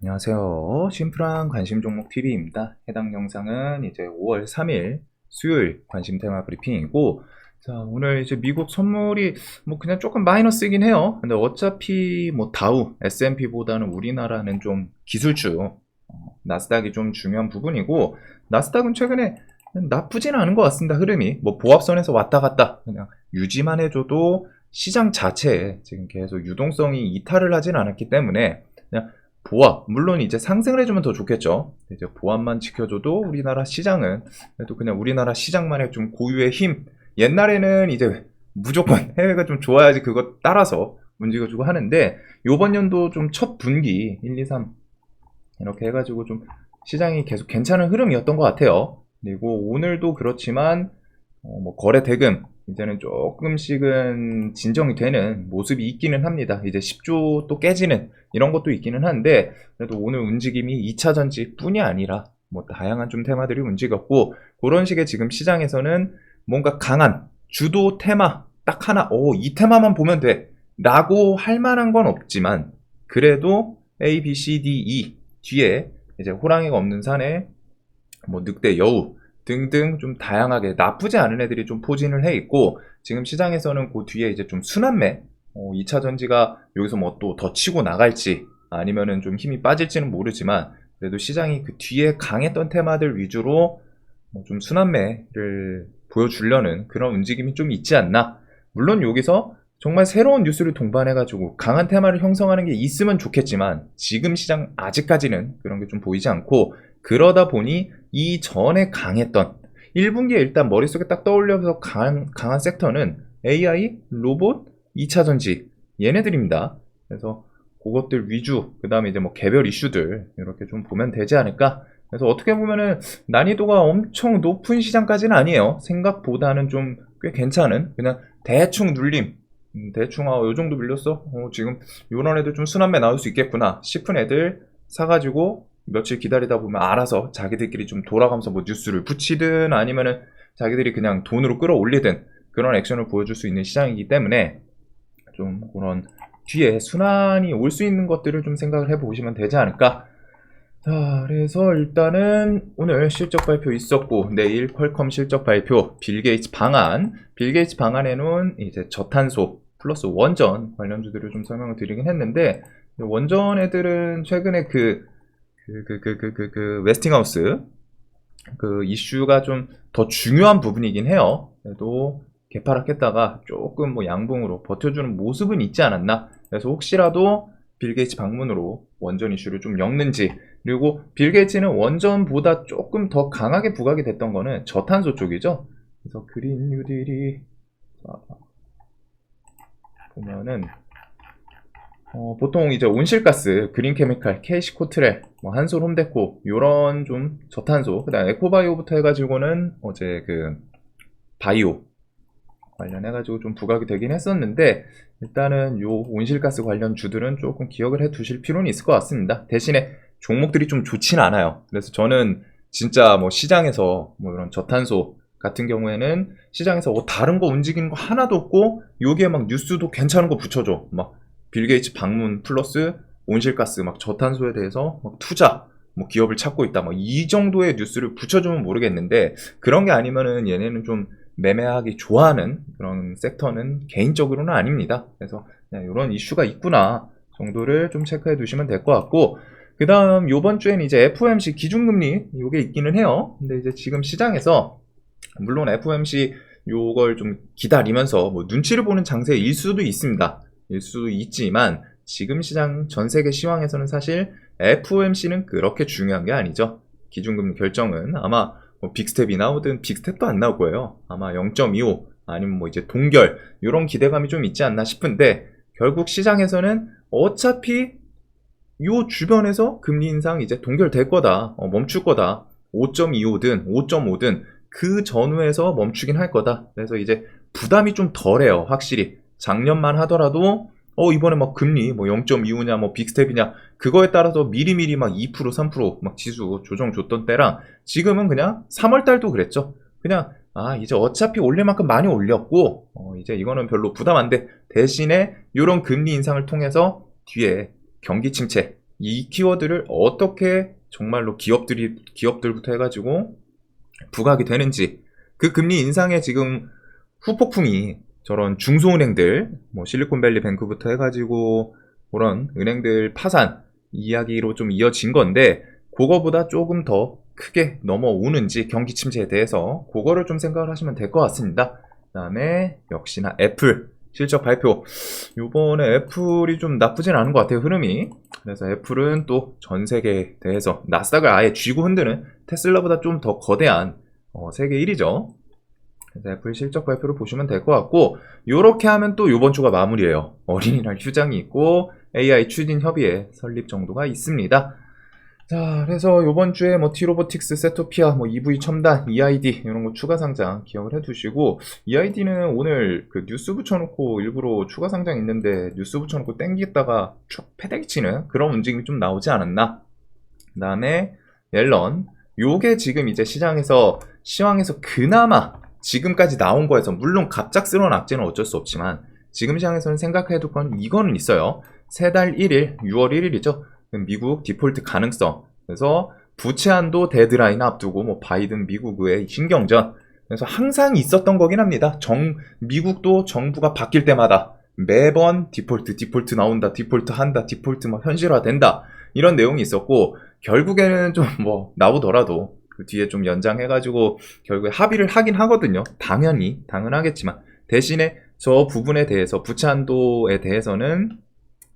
안녕하세요. 심플한 관심 종목 TV입니다. 해당 영상은 이제 5월 3일 수요일 관심 테마 브리핑이고, 자, 오늘 이제 미국 선물이 뭐 그냥 조금 마이너스이긴 해요. 근데 어차피 뭐 다우, S&P보다는 우리나라는 좀 기술주, 나스닥이 좀 중요한 부분이고, 나스닥은 최근에 나쁘진 않은 것 같습니다. 흐름이 뭐 보합선에서 왔다 갔다 그냥 유지만 해줘도 시장 자체에 지금 계속 유동성이 이탈을 하진 않았기 때문에 그냥 보합, 물론 이제 상승을 해주면 더 좋겠죠. 이제 보합만 지켜줘도 우리나라 시장은 그래도 그냥 우리나라 시장만의 좀 고유의 힘. 옛날에는 이제 무조건 해외가 좀 좋아야지 그거 따라서 움직여주고 하는데, 요번 연도 좀 첫 분기 1, 2, 3 이렇게 해가지고 좀 시장이 계속 괜찮은 흐름이었던 것 같아요. 그리고 오늘도 그렇지만 뭐 거래 대금 이제는 조금씩은 진정이 되는 모습이 있기는 합니다. 이제 10조 또 깨지는 이런 것도 있기는 한데, 그래도 오늘 움직임이 2차전지 뿐이 아니라 뭐 다양한 좀 테마들이 움직였고, 그런 식의 지금 시장에서는 뭔가 강한 주도 테마 딱 하나, 이 테마만 보면 돼 라고 할 만한 건 없지만, 그래도 A, B, C, D, E 뒤에 이제 호랑이가 없는 산에 뭐 늑대, 여우 등등 좀 다양하게 나쁘지 않은 애들이 좀 포진을 해 있고, 지금 시장에서는 그 뒤에 이제 좀 순환매, 2차 전지가 여기서 뭐 또 더 치고 나갈지 아니면은 좀 힘이 빠질지는 모르지만, 그래도 시장이 그 뒤에 강했던 테마들 위주로 좀 순환매를 보여주려는 그런 움직임이 좀 있지 않나. 물론 여기서 정말 새로운 뉴스를 동반해가지고 강한 테마를 형성하는 게 있으면 좋겠지만, 지금 시장 아직까지는 그런 게 좀 보이지 않고, 그러다 보니 이전에 강했던 1분기에 일단 머릿속에 딱 떠올려서 강한 섹터는 AI, 로봇, 2차전지 얘네들입니다. 그래서 그것들 위주, 그 다음에 이제 뭐 개별 이슈들 이렇게 좀 보면 되지 않을까. 그래서 어떻게 보면은 난이도가 엄청 높은 시장까지는 아니에요. 생각보다는 좀 꽤 괜찮은, 그냥 대충 눌림, 대충 요 정도 밀렸어? 지금 요런 애들 좀 순환매 나올 수 있겠구나 싶은 애들 사가지고 며칠 기다리다 보면 알아서 자기들끼리 좀 돌아가면서 뭐 뉴스를 붙이든 아니면은 자기들이 그냥 돈으로 끌어올리든 그런 액션을 보여줄 수 있는 시장이기 때문에, 좀 그런 뒤에 순환이 올 수 있는 것들을 좀 생각을 해보시면 되지 않을까. 자, 그래서 일단은 오늘 실적 발표 있었고, 내일 퀄컴 실적 발표, 빌 게이츠 방안, 빌 게이츠 방안에는 이제 저탄소 플러스 원전 관련주들을 좀 설명을 드리긴 했는데, 원전 애들은 최근에 웨스팅하우스 그 이슈가 좀 더 중요한 부분이긴 해요. 그래도 개파락했다가 조금 뭐 양봉으로 버텨주는 모습은 있지 않았나. 그래서 혹시라도 빌 게이츠 방문으로 원전 이슈를 좀 엮는지, 그리고 빌 게이츠는 원전보다 조금 더 강하게 부각이 됐던 거는 저탄소 쪽이죠. 그래서 그린 뉴딜이 보면은 보통 이제 온실가스, 그린케미칼, 케이시코트렐, 뭐 한솔, 홈데코 요런 좀 저탄소, 그다음 에코바이오부터 해가지고는 어제 그 바이오 관련해가지고 좀 부각이 되긴 했었는데, 일단은 요 온실가스 관련 주들은 조금 기억을 해 두실 필요는 있을 것 같습니다. 대신에 종목들이 좀 좋진 않아요. 그래서 저는 진짜 뭐 시장에서 뭐 이런 저탄소 같은 경우에는 시장에서 다른 거 움직이는 거 하나도 없고, 요게 막 뉴스도 괜찮은 거 붙여줘. 막 빌 게이츠 방문 플러스 온실가스 막 저탄소에 대해서 막 투자, 뭐 기업을 찾고 있다, 뭐 이 정도의 뉴스를 붙여주면 모르겠는데, 그런 게 아니면은 얘네는 좀 매매하기 좋아하는 그런 섹터는 개인적으로는 아닙니다. 그래서 이런 이슈가 있구나 정도를 좀 체크해 두시면 될 것 같고, 그 다음 요번 주엔 이제 FOMC 기준금리 요게 있기는 해요. 근데 이제 지금 시장에서 물론 FOMC 요걸 좀 기다리면서 뭐 눈치를 보는 장세일 수도 있습니다. 일 수도 있지만, 지금 시장 전 세계 시황에서는 사실 FOMC는 그렇게 중요한 게 아니죠. 기준금리 결정은 아마 뭐 빅스텝이 나오든 빅스텝도 안 나올 거예요. 아마 0.25 아니면 뭐 이제 동결 이런 기대감이 좀 있지 않나 싶은데, 결국 시장에서는 어차피 요 주변에서 금리 인상 이제 동결될 거다, 멈출 거다, 5.25든 5.5든 그 전후에서 멈추긴 할 거다. 그래서 이제 부담이 좀 덜해요. 확실히 작년만 하더라도 이번에 막 금리 뭐 0.25냐 뭐 빅스텝이냐 그거에 따라서 미리미리 막 2% 3%막 지수 조정 줬던 때랑, 지금은 그냥 3월달도 그랬죠. 그냥 이제 어차피 올릴 만큼 많이 올렸고 이제 이거는 별로 부담 안 돼. 대신에 이런 금리 인상을 통해서 뒤에 경기 침체 이 키워드를 어떻게 정말로 기업들부터 해가지고 부각이 되는지, 그 금리 인상에 지금 후폭풍이 저런 중소은행들, 뭐 실리콘밸리 뱅크부터 해가지고 그런 은행들 파산 이야기로 좀 이어진 건데, 그거보다 조금 더 크게 넘어오는지 경기 침체에 대해서 그거를 좀 생각을 하시면 될 것 같습니다. 그 다음에 역시나 애플 실적 발표. 요번에 애플이 좀 나쁘진 않은 것 같아요, 흐름이. 그래서 애플은 또 전 세계에 대해서 나스닥을 아예 쥐고 흔드는 테슬라보다 좀 더 거대한 세계 1위죠. 그래서 애플 실적 발표를 보시면 될 것 같고, 요렇게 하면 또 요번 주가 마무리예요. 어린이날 휴장이 있고 AI 추진 협의회 설립 정도가 있습니다. 자, 그래서 요번 주에 뭐 T-로보틱스, 세토피아, 뭐 EV 첨단, EID 이런 거 추가 상장 기억을 해두시고, EID는 오늘 그 뉴스 붙여놓고 일부러 추가 상장 있는데 뉴스 붙여놓고 땡기다가 쭉 패대기 치는 그런 움직임이 좀 나오지 않았나. 그 다음에 앨런, 요게 지금 이제 시장에서 그나마 지금까지 나온 거에서, 물론 갑작스러운 악재는 어쩔 수 없지만 지금 시장에서는 생각해둘 건 이거는 있어요. 세 달 1일, 6월 1일이죠. 미국 디폴트 가능성. 그래서 부채 한도 데드라인 앞두고 뭐 바이든 미국의 신경전. 그래서 항상 있었던 거긴 합니다. 미국도 정부가 바뀔 때마다 매번 디폴트 나온다, 디폴트 한다, 디폴트 막 현실화된다, 이런 내용이 있었고, 결국에는 좀 뭐 나오더라도 그 뒤에 좀 연장해가지고 결국에 합의를 하긴 하거든요. 당연하겠지만 대신에 저 부분에 대해서, 부채 한도에 대해서는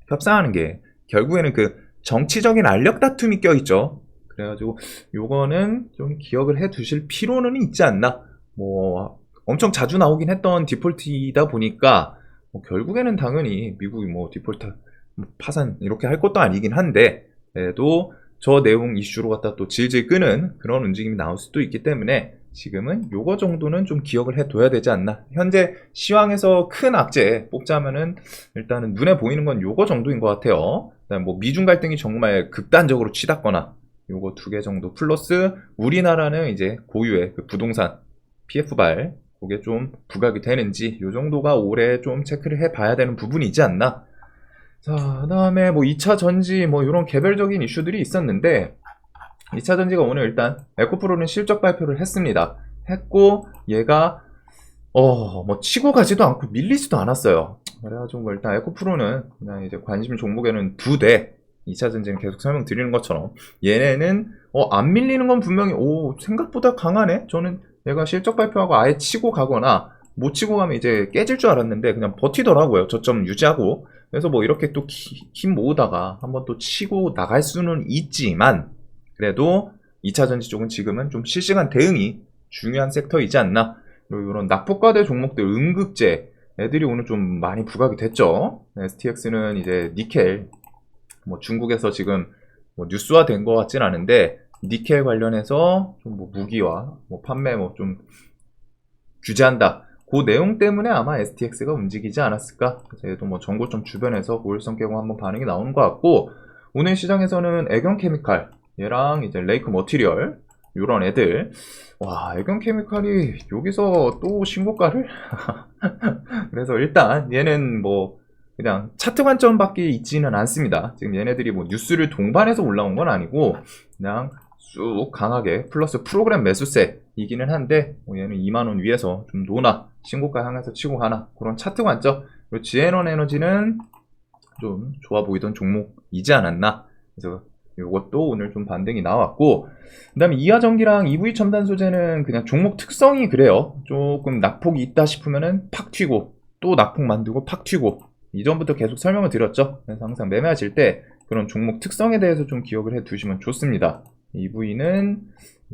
협상하는 게 결국에는 그 정치적인 알력 다툼이 껴있죠. 그래가지고 요거는 좀 기억을 해 두실 필요는 있지 않나. 뭐 엄청 자주 나오긴 했던 디폴트이다 보니까 뭐 결국에는 당연히 미국이 뭐 디폴트 파산 이렇게 할 것도 아니긴 한데, 그래도 저 내용 이슈로 갖다 또 질질 끄는 그런 움직임이 나올 수도 있기 때문에 지금은 요거 정도는 좀 기억을 해둬야 되지 않나. 현재 시황에서 큰 악재 뽑자면은 일단은 눈에 보이는 건 요거 정도인 것 같아요. 그다음 뭐 미중 갈등이 정말 극단적으로 치닫거나 요거 두 개 정도, 플러스 우리나라는 이제 고유의 그 부동산 PF발 그게 좀 부각이 되는지, 요 정도가 올해 좀 체크를 해봐야 되는 부분이지 않나. 자, 그다음에 뭐 2차 전지 뭐 이런 개별적인 이슈들이 있었는데, 2차 전지가 오늘 일단 에코프로는 실적 발표를 했고, 얘가 뭐 치고 가지도 않고 밀리지도 않았어요. 그래가지고 뭐 일단 에코프로는 그냥 이제 관심 종목에는 2대, 2차 전지는 계속 설명드리는 것처럼 얘네는 안 밀리는 건 분명히 생각보다 강하네. 저는 얘가 실적 발표하고 아예 치고 가거나 못 치고 가면 이제 깨질 줄 알았는데 그냥 버티더라고요. 저점 유지하고. 그래서 뭐 이렇게 또 힘 모으다가 한번 또 치고 나갈 수는 있지만, 그래도 2차 전지 쪽은 지금은 좀 실시간 대응이 중요한 섹터이지 않나. 그리고 이런 낙폭과대 종목들, 음극재 애들이 오늘 좀 많이 부각이 됐죠. STX는 이제 니켈, 뭐 중국에서 지금 뭐 뉴스화 된 것 같진 않은데, 니켈 관련해서 좀 뭐 무기화, 뭐 판매 뭐 좀 규제한다, 그 내용 때문에 아마 STX가 움직이지 않았을까. 그래서 얘도 뭐 정고점 주변에서 고일성 깨고 한번 반응이 나오는 것 같고, 오늘 시장에서는 애경케미칼, 얘랑 이제 레이크 머티리얼, 요런 애들, 애경케미칼이 여기서 또 신고가를 그래서 일단 얘는 뭐 그냥 차트 관점밖에 있지는 않습니다. 지금 얘네들이 뭐 뉴스를 동반해서 올라온 건 아니고 그냥 쑥 강하게 플러스 프로그램 매수세이기는 한데, 얘는 2만원 위에서 좀 노나 신고가 향해서 치고 가나, 그런 차트 관점. 그리고 지에넌 에너지는 좀 좋아 보이던 종목이지 않았나. 그래서 이것도 오늘 좀 반등이 나왔고, 그 다음에 이하전기랑 EV 첨단 소재는 그냥 종목 특성이 그래요. 조금 낙폭이 있다 싶으면은 팍 튀고, 또 낙폭 만들고 팍 튀고, 이전부터 계속 설명을 드렸죠. 그래서 항상 매매하실 때 그런 종목 특성에 대해서 좀 기억을 해 두시면 좋습니다. EV는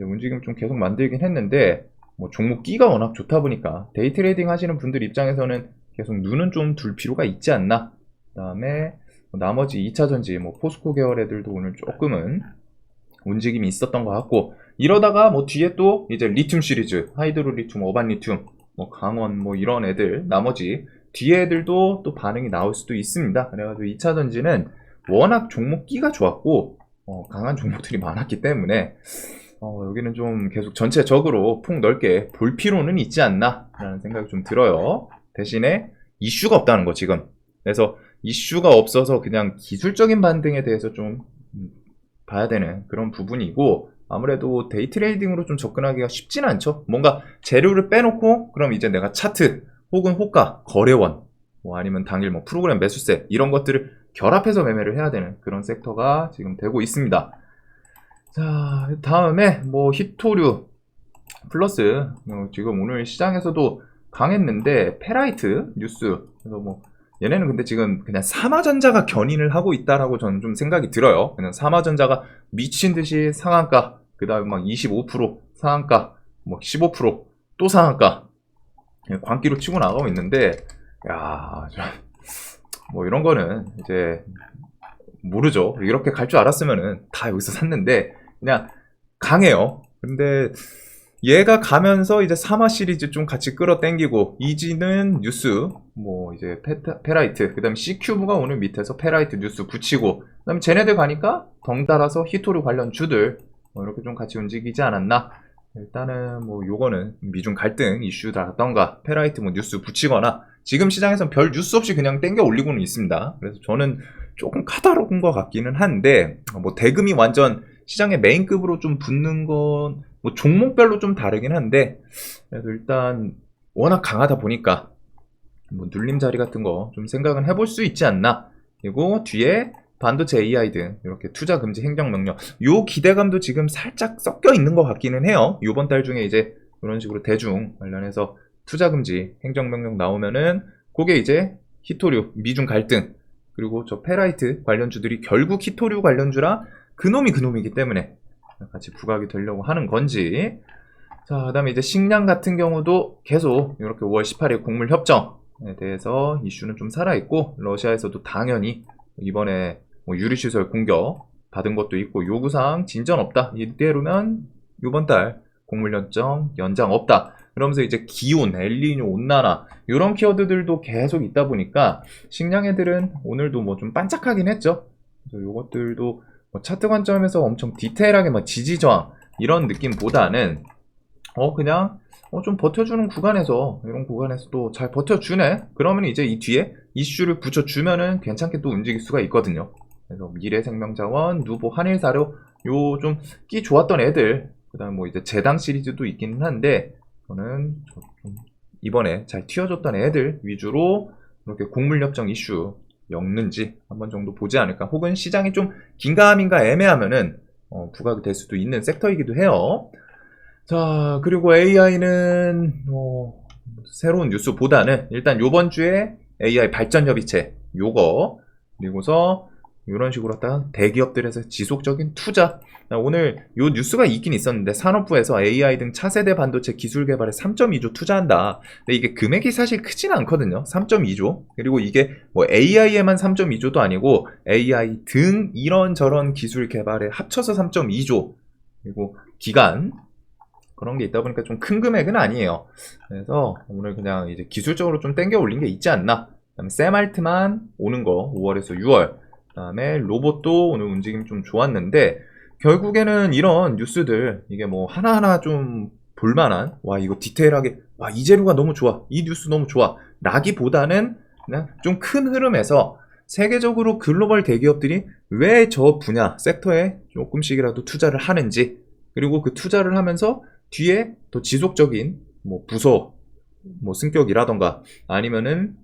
움직임 좀 계속 만들긴 했는데, 뭐 종목 끼가 워낙 좋다 보니까 데이 트레이딩 하시는 분들 입장에서는 계속 눈은 좀 둘 필요가 있지 않나. 그 다음에 나머지 2차 전지, 뭐 포스코 계열 애들도 오늘 조금은 움직임이 있었던 것 같고, 이러다가 뭐 뒤에 또 이제 리튬 시리즈, 하이드로 리튬, 어반 리튬, 뭐 강원 뭐 이런 애들, 나머지 뒤에 애들도 또 반응이 나올 수도 있습니다. 그래가지고 2차 전지는 워낙 종목 끼가 좋았고 강한 종목들이 많았기 때문에 여기는 좀 계속 전체적으로 폭 넓게 볼 필요는 있지 않나 라는 생각이 좀 들어요. 대신에 이슈가 없다는 거 지금. 그래서 이슈가 없어서 그냥 기술적인 반등에 대해서 좀 봐야 되는 그런 부분이고, 아무래도 데이 트레이딩으로 좀 접근하기가 쉽지는 않죠. 뭔가 재료를 빼놓고 그럼 이제 내가 차트 혹은 호가, 거래원, 뭐 아니면 당일 뭐 프로그램 매수세 이런 것들을 결합해서 매매를 해야 되는 그런 섹터가 지금 되고 있습니다. 자, 다음에 뭐 히토류 플러스, 지금 오늘 시장에서도 강했는데 페라이트 뉴스, 그래서 뭐 얘네는 근데 지금 그냥 삼화전자가 견인을 하고 있다라고 저는 좀 생각이 들어요. 그냥 삼화전자가 미친 듯이 상한가, 그 다음에 막 25% 상한가, 뭐 15%또 상한가, 광기로 치고 나가고 있는데, 야, 뭐 이런 거는 이제 모르죠. 이렇게 갈 줄 알았으면은 다 여기서 샀는데 그냥 강해요. 근데 얘가 가면서 이제 사마 시리즈 좀 같이 끌어당기고, 이지는 뉴스, 뭐 이제 페라이트, 그 다음에 C큐브가 오늘 밑에서 페라이트 뉴스 붙이고, 그 다음에 쟤네들 가니까 덩달아서 히토류 관련 주들 뭐 이렇게 좀 같이 움직이지 않았나. 일단은 뭐 요거는 미중 갈등 이슈라던가 페라이트 뭐 뉴스 붙이거나, 지금 시장에선 별 뉴스 없이 그냥 땡겨 올리고는 있습니다. 그래서 저는 조금 까다로운 것 같기는 한데, 뭐 대금이 완전 시장의 메인급으로 좀 붙는 건 뭐 종목별로 좀 다르긴 한데, 그래도 일단 워낙 강하다 보니까 뭐 눌림 자리 같은 거 좀 생각은 해볼 수 있지 않나. 그리고 뒤에 반도체 AI 등 이렇게 투자 금지 행정명령, 요 기대감도 지금 살짝 섞여 있는 것 같기는 해요. 요번 달 중에 이제 이런 식으로 대중 관련해서 투자 금지 행정명령 나오면은 그게 이제 히토류 미중 갈등, 그리고 저 페라이트 관련주들이 결국 히토류 관련주라 그놈이 그놈이기 때문에 같이 부각이 되려고 하는 건지. 자, 그 다음에 이제 식량 같은 경우도 계속 이렇게 5월 18일 곡물 협정에 대해서 이슈는 좀 살아있고, 러시아에서도 당연히 이번에 뭐 유리시설 공격 받은 것도 있고 요구사항 진전 없다, 이대로면 이번 달 곡물 협정 연장 없다, 그러면서 이제 기온, 엘니뇨, 온난화 이런 키워드들도 계속 있다 보니까 식량 애들은 오늘도 뭐 좀 반짝하긴 했죠. 그래서 요것들도 뭐 차트 관점에서 엄청 디테일하게 막 지지저항 이런 느낌보다는 그냥 좀 버텨주는 구간에서, 이런 구간에서도 잘 버텨주네, 그러면 이제 이 뒤에 이슈를 붙여주면은 괜찮게 또 움직일 수가 있거든요. 그래서 미래생명자원, 누보, 한일사료 요 좀 끼 좋았던 애들, 그 다음에 뭐 이제 재당 시리즈도 있기는 한데, 저는 좀 이번에 잘 튀어줬던 애들 위주로 이렇게 곡물협정 이슈 엮는지 한번 정도 보지 않을까. 혹은 시장이 좀 긴가민가 애매하면은 부각이 될 수도 있는 섹터이기도 해요. 자, 그리고 AI는 새로운 뉴스보다는 일단 요번 주에 AI 발전 협의체 요거, 그리고서 이런 식으로 딱 대기업들에서 지속적인 투자. 오늘 요 뉴스가 있긴 있었는데, 산업부에서 AI 등 차세대 반도체 기술 개발에 3.2조 투자한다. 근데 이게 금액이 사실 크진 않거든요. 3.2조. 그리고 이게 뭐 AI에만 3.2조도 아니고 AI 등 이런저런 기술 개발에 합쳐서 3.2조. 그리고 기간 그런 게 있다 보니까 좀 큰 금액은 아니에요. 그래서 오늘 그냥 이제 기술적으로 좀 땡겨 올린 게 있지 않나. 그다음에 샘알트만 오는 거 5월에서 6월. 그다음에 로봇도 오늘 움직임 좀 좋았는데, 결국에는 이런 뉴스들 이게 뭐 하나하나 좀 볼만한, 와 이거 디테일하게, 와 이 재료가 너무 좋아, 이 뉴스 너무 좋아 라기보다는 그냥 좀 큰 흐름에서 세계적으로 글로벌 대기업들이 왜 저 분야 섹터에 조금씩이라도 투자를 하는지, 그리고 그 투자를 하면서 뒤에 더 지속적인 뭐 부서 뭐 승격이라던가 아니면은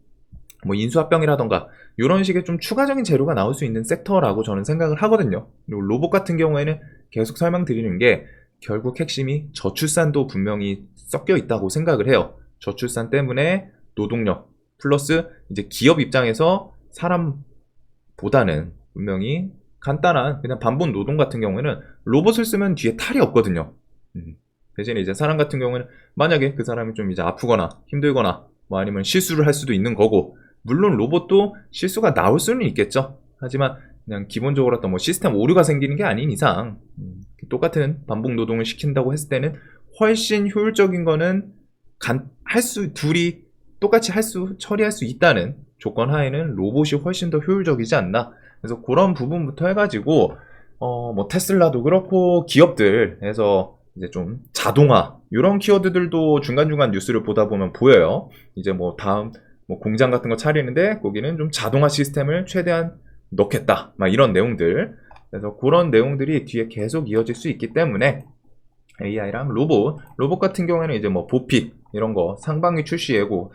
뭐 인수합병이라던가 이런 식의 좀 추가적인 재료가 나올 수 있는 섹터라고 저는 생각을 하거든요. 그리고 로봇 같은 경우에는 계속 설명드리는 게, 결국 핵심이 저출산도 분명히 섞여 있다고 생각을 해요. 저출산 때문에 노동력 플러스 이제 기업 입장에서 사람보다는 분명히 간단한 그냥 반복 노동 같은 경우에는 로봇을 쓰면 뒤에 탈이 없거든요. 대신에 이제 사람 같은 경우에는 만약에 그 사람이 좀 이제 아프거나 힘들거나 뭐 아니면 실수를 할 수도 있는 거고, 물론 로봇도 실수가 나올 수는 있겠죠. 하지만 그냥 기본적으로 어떤 뭐 시스템 오류가 생기는 게 아닌 이상 똑같은 반복 노동을 시킨다고 했을 때는 훨씬 효율적인 거는 둘이 똑같이 처리할 수 있다는 조건 하에는 로봇이 훨씬 더 효율적이지 않나. 그래서 그런 부분부터 해가지고 뭐 테슬라도 그렇고 기업들에서 이제 좀 자동화 이런 키워드들도 중간중간 뉴스를 보다 보면 보여요. 이제 뭐 다음 뭐 공장 같은 거 차리는데 거기는 좀 자동화 시스템을 최대한 넣겠다, 막 이런 내용들. 그래서 그런 내용들이 뒤에 계속 이어질 수 있기 때문에 AI랑 로봇 같은 경우에는 이제 뭐 보핏 이런 거 상반기 출시 예고,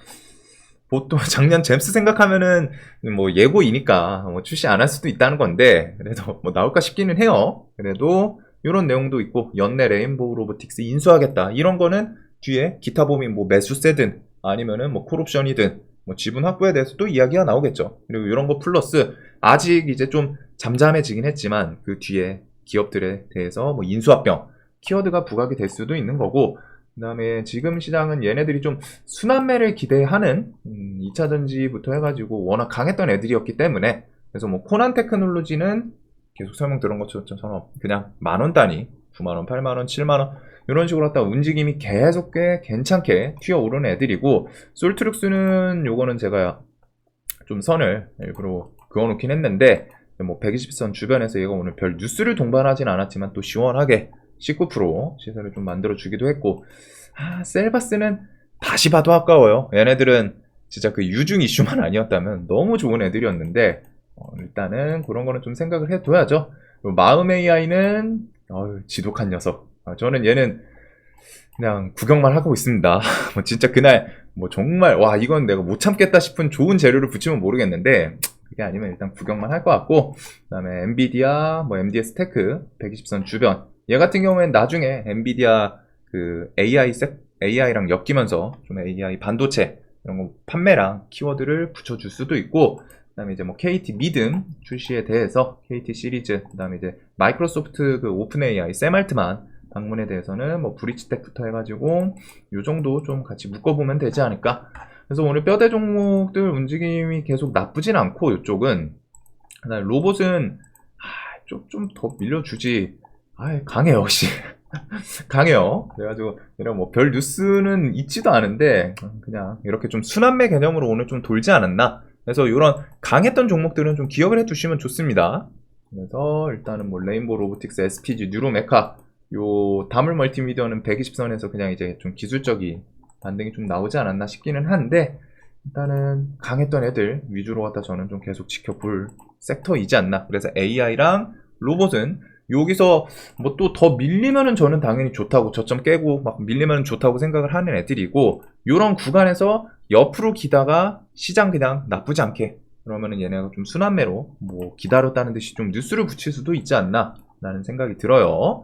보통 작년 잼스 생각하면은 뭐 예고이니까 뭐 출시 안 할 수도 있다는 건데, 그래도 뭐 나올까 싶기는 해요. 그래도 이런 내용도 있고, 연내 레인보우 로보틱스 인수하겠다 이런 거는 뒤에 기타 범인 뭐 매수세든 아니면은 뭐 콜옵션이든 뭐 지분 확보에 대해서도 이야기가 나오겠죠. 그리고 이런 거 플러스 아직 이제 좀 잠잠해지긴 했지만 그 뒤에 기업들에 대해서 뭐 인수합병 키워드가 부각이 될 수도 있는 거고, 그 다음에 지금 시장은 얘네들이 좀 순환매를 기대하는 2차전지부터 해가지고 워낙 강했던 애들이었기 때문에, 그래서 뭐 코난 테크놀로지는 계속 설명 들은 것처럼 그냥 만원 단위 9만원, 8만원, 7만원 이런 식으로 갖다 움직임이 계속 꽤 괜찮게 튀어오르는 애들이고, 솔트룩스는 요거는 제가 좀 선을 일부러 그어놓긴 했는데, 뭐 120선 주변에서 얘가 오늘 별 뉴스를 동반하진 않았지만 또 시원하게 19% 시세를 좀 만들어주기도 했고, 셀바스는 다시 봐도 아까워요. 얘네들은 진짜 그 유중 이슈만 아니었다면 너무 좋은 애들이었는데, 일단은 그런 거는 좀 생각을 해둬야죠. 마음 AI는 지독한 녀석. 저는 얘는 그냥 구경만 하고 있습니다. 뭐 진짜 그날 뭐 정말 와 이건 내가 못 참겠다 싶은 좋은 재료를 붙이면 모르겠는데, 그게 아니면 일단 구경만 할 것 같고, 그 다음에 엔비디아 뭐 MDS 테크 120선 주변, 얘 같은 경우엔 나중에 엔비디아 그 AI랑 엮이면서 좀 AI 반도체 이런 거 판매랑 키워드를 붙여줄 수도 있고, 그 다음에 이제 뭐 KT 미듬 출시에 대해서 KT 시리즈, 그 다음에 이제 마이크로소프트 그 오픈 AI 샘알트만 방문에 대해서는 뭐 브리치텍부터 해가지고 요 정도 좀 같이 묶어보면 되지 않을까. 그래서 오늘 뼈대 종목들 움직임이 계속 나쁘진 않고, 이쪽은 로봇은 좀 더 밀려주지. 강해요 역시. 강해요. 그래가지고 이런 뭐 별 뉴스는 있지도 않은데 그냥 이렇게 좀 순환매 개념으로 오늘 좀 돌지 않았나. 그래서 이런 강했던 종목들은 좀 기억을 해두시면 좋습니다. 그래서 일단은 뭐 레인보우 로보틱스, SPG, 뉴로메카, 요 다물 멀티미디어는 120선에서 그냥 이제 좀 기술적인 반등이 좀 나오지 않았나 싶기는 한데, 일단은 강했던 애들 위주로 갖다 저는 좀 계속 지켜볼 섹터이지 않나. 그래서 AI랑 로봇은 여기서 뭐 또 더 밀리면은 저는 당연히 좋다고, 저점 깨고 막 밀리면 좋다고 생각을 하는 애들이고, 요런 구간에서 옆으로 기다가 시장 그냥 나쁘지 않게 그러면은 얘네가 좀 순환매로 뭐 기다렸다는 듯이 좀 뉴스를 붙일 수도 있지 않나 라는 생각이 들어요.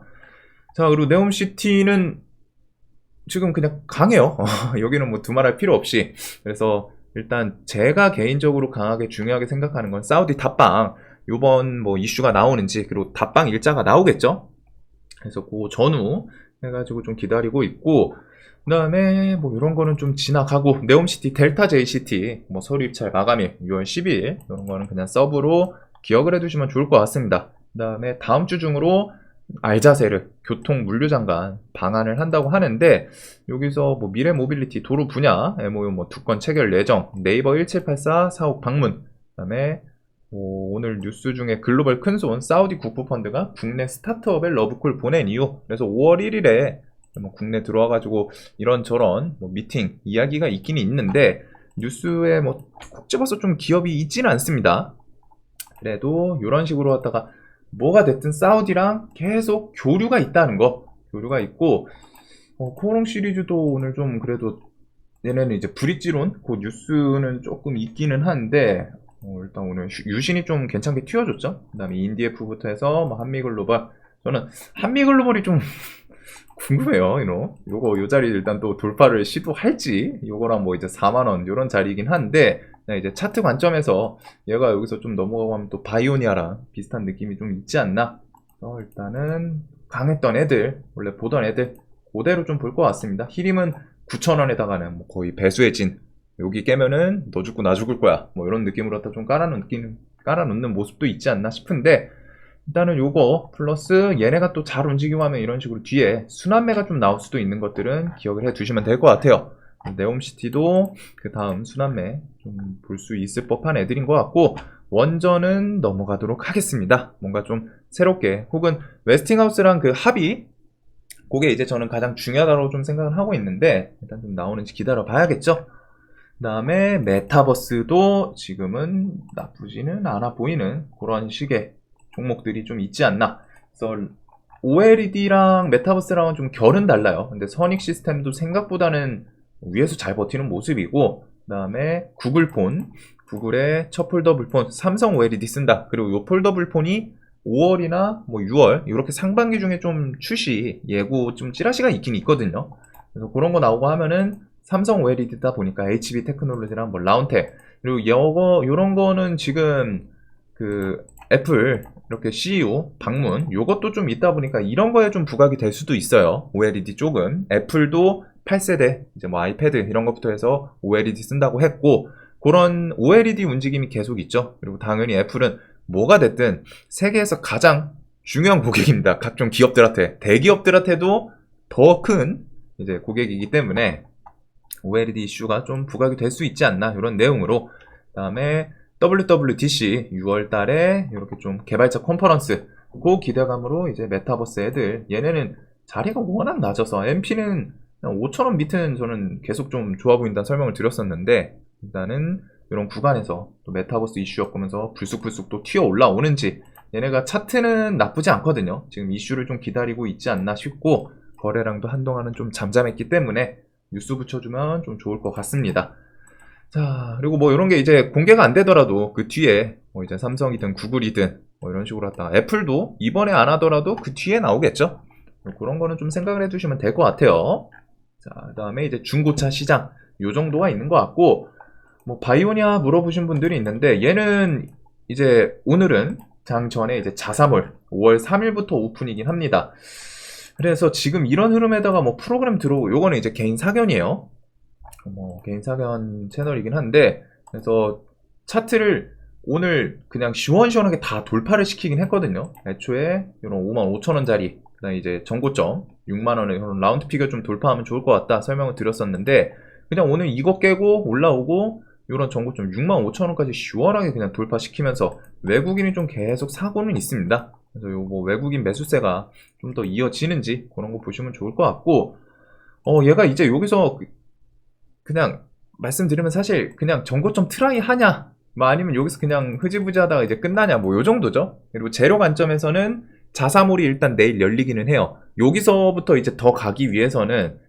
자, 그리고 네옴시티는 지금 그냥 강해요. 여기는 뭐 두말할 필요 없이. 그래서 일단 제가 개인적으로 강하게 중요하게 생각하는 건 사우디 탑방 요번 뭐 이슈가 나오는지, 그리고 탑방 일자가 나오겠죠. 그래서 그 전후 해가지고 좀 기다리고 있고, 그 다음에 뭐 이런 거는 좀 지나가고, 네옴시티 델타 JCT 뭐 서류 입찰 마감일 6월 10일 이런 거는 그냥 서브로 기억을 해두시면 좋을 것 같습니다. 그 다음에 다음 주 중으로 알자세르 교통 물류 장관 방한을 한다고 하는데, 여기서 뭐 미래 모빌리티 도로 분야 MOU 뭐 2건 체결 예정, 네이버 1784 사옥 방문, 그다음에 뭐 오늘 뉴스 중에 글로벌 큰손 사우디 국부펀드가 국내 스타트업에 러브콜 보낸 이유, 그래서 5월 1일에 뭐 국내 들어와가지고 이런저런 뭐 미팅 이야기가 있긴 있는데, 뉴스에 뭐 콕 집어서 좀 기업이 있지는 않습니다. 그래도 이런 식으로 하다가 뭐가 됐든 사우디랑 계속 교류가 있다는 거, 교류가 있고, 코오롱 시리즈도 오늘 좀 그래도 얘네는 이제 브릿지론 그 뉴스는 조금 있기는 한데, 일단 오늘 유신이 좀 괜찮게 튀어줬죠. 그 다음에 인디에프부터 해서 뭐 한미글로벌, 저는 한미글로벌이 좀 궁금해요. 요거 요 자리 일단 또 돌파를 시도할지, 요거랑 뭐 이제 4만원 요런 자리이긴 한데, 이제 차트 관점에서 얘가 여기서 좀 넘어가고 하면 또 바이오니아랑 비슷한 느낌이 좀 있지 않나. 일단은 강했던 애들, 원래 보던 애들 그대로 좀 볼 것 같습니다. 히림은 9,000원에다가는 뭐 거의 배수의 진, 여기 깨면은 너 죽고 나 죽을 거야 뭐 이런 느낌으로 좀 깔아놓는 모습도 있지 않나 싶은데, 일단은 요거 플러스 얘네가 또 잘 움직이고 하면 이런 식으로 뒤에 순환매가 좀 나올 수도 있는 것들은 기억을 해 두시면 될 것 같아요. 네옴시티도 그 다음 순환매 좀 볼 수 있을 법한 애들인 것 같고, 원전은 넘어가도록 하겠습니다. 뭔가 좀 새롭게, 혹은 웨스팅하우스랑 그 합의, 그게 이제 저는 가장 중요하다고 좀 생각을 하고 있는데, 일단 좀 나오는지 기다려 봐야겠죠. 그 다음에 메타버스도 지금은 나쁘지는 않아 보이는 그런 식의 종목들이 좀 있지 않나. 그래서 OLED랑 메타버스랑은 좀 결은 달라요. 근데 선익 시스템도 생각보다는 위에서 잘 버티는 모습이고, 그 다음에 구글폰, 구글의 첫 폴더블폰, 삼성 OLED 쓴다. 그리고 이 폴더블폰이 5월이나 뭐 6월 이렇게 상반기 중에 좀 출시 예고 좀 찌라시가 있긴 있거든요. 그래서 그런 거 나오고 하면은 삼성 OLED다 보니까 HB 테크놀로지랑 뭐 라운텍, 그리고 요런 거는 지금 그 애플 이렇게 CEO 방문 요것도 좀 있다 보니까 이런 거에 좀 부각이 될 수도 있어요. OLED 쪽은 애플도 8세대 이제 뭐 아이패드 이런 것부터 해서 OLED 쓴다고 했고, 그런 OLED 움직임이 계속 있죠. 그리고 당연히 애플은 뭐가 됐든 세계에서 가장 중요한 고객입니다. 각종 기업들한테, 대기업들한테도 더 큰 이제 고객이기 때문에 OLED 이슈가 좀 부각이 될 수 있지 않나, 이런 내용으로. 그다음에 WWDC 6월 달에 이렇게 좀 개발자 컨퍼런스, 그 기대감으로 이제 메타버스 애들, 얘네는 자리가 워낙 낮아서 MP는 5,000원 밑은 저는 계속 좀 좋아 보인다는 설명을 드렸었는데, 일단은 이런 구간에서 또 메타버스 이슈 엮으면서 불쑥불쑥 또 튀어 올라오는지, 얘네가 차트는 나쁘지 않거든요. 지금 이슈를 좀 기다리고 있지 않나 싶고, 거래량도 한동안은 좀 잠잠했기 때문에 뉴스 붙여주면 좀 좋을 것 같습니다. 자, 그리고 뭐 이런 게 이제 공개가 안 되더라도 그 뒤에 뭐 이제 삼성이든 구글이든 뭐 이런 식으로 하다가 애플도 이번에 안 하더라도 그 뒤에 나오겠죠. 뭐 그런 거는 좀 생각을 해두시면 될 것 같아요. 자, 그 다음에 이제 중고차 시장 요 정도가 있는 것 같고, 뭐 바이오니아 물어보신 분들이 있는데, 얘는 이제 오늘은 장 전에 이제 자사몰 5월 3일부터 오픈이긴 합니다. 그래서 지금 이런 흐름에다가 뭐 프로그램 들어오고, 요거는 이제 개인 사견이에요. 뭐 개인 사견 채널이긴 한데, 그래서 차트를 오늘 그냥 시원시원하게 다 돌파를 시키긴 했거든요. 애초에 이런 55,000원짜리, 그다음 이제 전고점 6만원의 이런 라운드 피겨 좀 돌파하면 좋을 것 같다 설명을 드렸었는데, 그냥 오늘 이거 깨고 올라오고 이런 전고점 65,000원까지 시원하게 그냥 돌파시키면서 외국인이 좀 계속 사고는 있습니다. 그래서 요거 외국인 매수세가 좀 더 이어지는지 그런 거 보시면 좋을 것 같고, 얘가 이제 여기서 그냥 말씀드리면 사실 그냥 전고점 트라이 하냐, 뭐 아니면 여기서 그냥 흐지부지 하다가 이제 끝나냐, 뭐 요 정도죠. 그리고 재료 관점에서는 자사몰이 일단 내일 열리기는 해요. 여기서부터 이제 더 가기 위해서는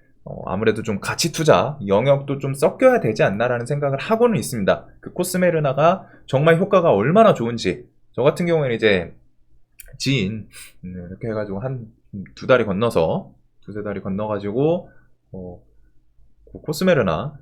아무래도 좀 가치 투자 영역도 좀 섞여야 되지 않나라는 생각을 하고는 있습니다. 그 코스메르나가 정말 효과가 얼마나 좋은지, 저 같은 경우에는 이제 지인 이렇게 해가지고 한 두 다리 건너서 두세 다리 건너가지고 코스메르나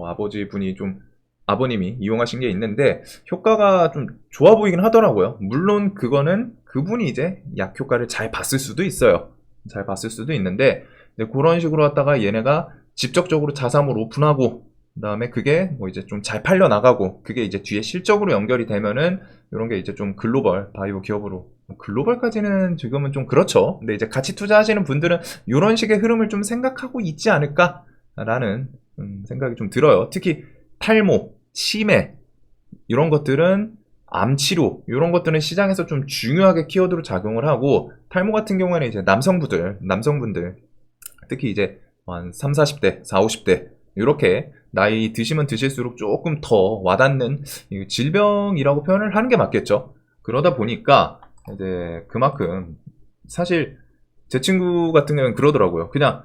아버지 분이 좀 아버님이 이용하신 게 있는데 효과가 좀 좋아 보이긴 하더라고요. 물론 그거는 그분이 이제 약 효과를 잘 봤을 수도 있어요. 잘 봤을 수도 있는데, 그런 식으로 하다가 얘네가 직접적으로 자사몰 오픈하고, 그 다음에 그게 뭐 이제 좀 잘 팔려 나가고, 그게 이제 뒤에 실적으로 연결이 되면은 이런 게 이제 좀 글로벌 바이오 기업으로, 글로벌까지는 지금은 좀 그렇죠. 근데 이제 같이 투자하시는 분들은 이런 식의 흐름을 좀 생각하고 있지 않을까라는 생각이 좀 들어요. 특히 탈모, 치매 이런 것들은, 암치료 이런 것들은 시장에서 좀 중요하게 키워드로 작용을 하고, 탈모 같은 경우에는 이제 남성분들 특히 이제 한 3, 40대, 4, 50대 이렇게 나이 드시면 드실수록 조금 더 와닿는 질병이라고 표현을 하는 게 맞겠죠. 그러다 보니까 이제 그만큼 사실 제 친구 같은 경우는 그러더라고요. 그냥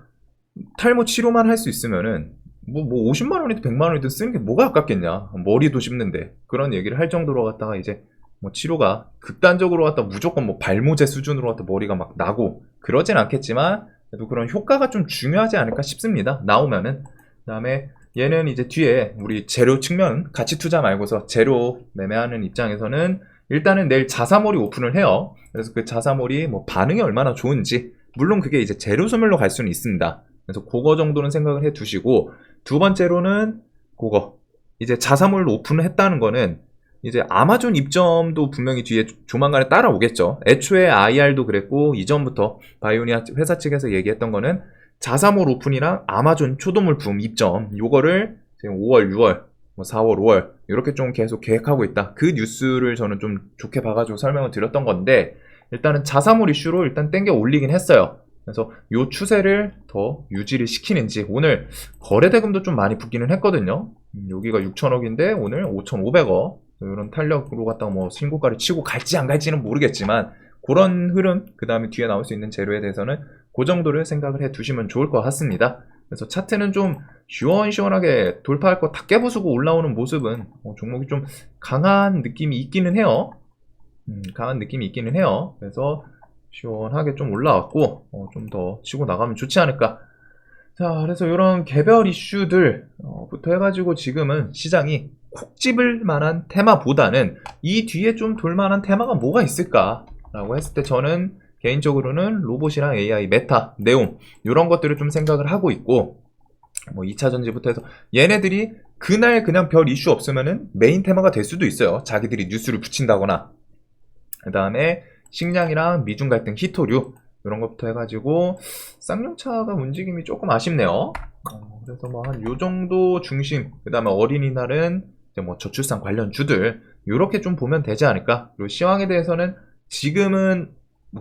탈모 치료만 할 수 있으면은 뭐 50만 원이든 100만 원이든 쓰는 게 뭐가 아깝겠냐, 머리도 씹는데, 그런 얘기를 할 정도로 갖다가 이제 뭐 치료가 극단적으로 갖다 무조건 뭐 발모제 수준으로 갖다 머리가 막 나고 그러진 않겠지만, 그래도 그런 효과가 좀 중요하지 않을까 싶습니다. 나오면은. 그 다음에 얘는 이제 뒤에 우리 재료 측면, 가치 투자 말고서 재료 매매하는 입장에서는 일단은 내일 자사몰이 오픈을 해요. 그래서 그 자사몰이 뭐 반응이 얼마나 좋은지, 물론 그게 이제 재료 소멸로 갈 수는 있습니다. 그래서 그거 정도는 생각을 해 두시고, 두 번째로는 그거 이제 자사몰로 오픈을 했다는 거는 이제 아마존 입점도 분명히 뒤에 조만간에 따라오겠죠. 애초에 IR도 그랬고, 이전부터 바이오니아 회사 측에서 얘기했던 거는 자사몰 오픈이랑 아마존 초도몰 붐 입점, 요거를 지금 5월, 6월, 뭐 4월, 5월 이렇게 좀 계속 계획하고 있다. 그 뉴스를 저는 좀 좋게 봐가지고 설명을 드렸던 건데, 일단은 자사몰 이슈로 일단 땡겨 올리긴 했어요. 그래서 요 추세를 더 유지를 시키는지, 오늘 거래대금도 좀 많이 붙기는 했거든요. 여기가 6천억인데 오늘 5,500억, 이런 탄력으로 갖다가 뭐 신고가를 치고 갈지 안 갈지는 모르겠지만 그런 흐름, 그 다음에 뒤에 나올 수 있는 재료에 대해서는 그 정도를 생각을 해 두시면 좋을 것 같습니다. 그래서 차트는 좀 시원시원하게 돌파할 거 다 깨부수고 올라오는 모습은 종목이 좀 강한 느낌이 있기는 해요. 강한 느낌이 있기는 해요. 그래서 시원하게 좀 올라왔고 좀 더 치고 나가면 좋지 않을까. 자, 그래서 이런 개별 이슈들부터 해가지고 지금은 시장이 콕 집을 만한 테마보다는 이 뒤에 좀 돌만한 테마가 뭐가 있을까라고 했을 때 저는 개인적으로는 로봇이랑 AI, 메타, 네옴 이런 것들을 좀 생각을 하고 있고, 뭐 2차 전지부터 해서 얘네들이 그날 그냥 별 이슈 없으면은 메인 테마가 될 수도 있어요. 자기들이 뉴스를 붙인다거나. 그 다음에 식량이랑 미중 갈등, 히토류 이런 것부터 해가지고 쌍용차가 움직임이 조금 아쉽네요. 그래서 뭐 한 요 정도 중심, 그 다음에 어린이날은 이제 뭐 저출산 관련 주들 이렇게 좀 보면 되지 않을까. 그리고 시황에 대해서는 지금은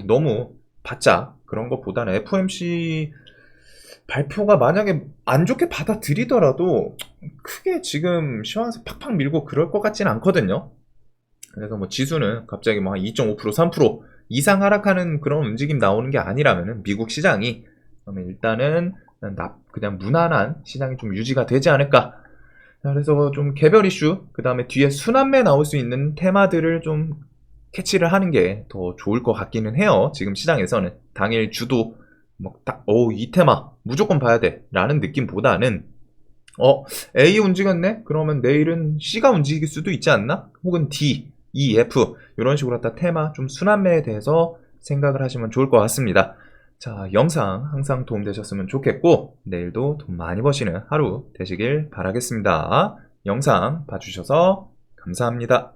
너무 바짝 그런 것보다는 FOMC 발표가 만약에 안 좋게 받아들이더라도 크게 지금 시황에서 팍팍 밀고 그럴 것 같지는 않거든요. 그래서 뭐 지수는 갑자기 뭐 한 2.5%, 3% 이상 하락하는 그런 움직임 나오는 게 아니라면은 미국 시장이 그러면 일단은 그냥 무난한 시장이 좀 유지가 되지 않을까. 그래서 좀 개별 이슈, 그 다음에 뒤에 순환매 나올 수 있는 테마들을 좀 캐치를 하는 게 더 좋을 것 같기는 해요. 지금 시장에서는 당일 주도 이 테마 무조건 봐야 돼 라는 느낌보다는 A 움직였네? 그러면 내일은 C가 움직일 수도 있지 않나? 혹은 D, E, F 이런 식으로 갖다 테마 좀 순환매에 대해서 생각을 하시면 좋을 것 같습니다. 자, 영상 항상 도움되셨으면 좋겠고 내일도 돈 많이 버시는 하루 되시길 바라겠습니다. 영상 봐주셔서 감사합니다.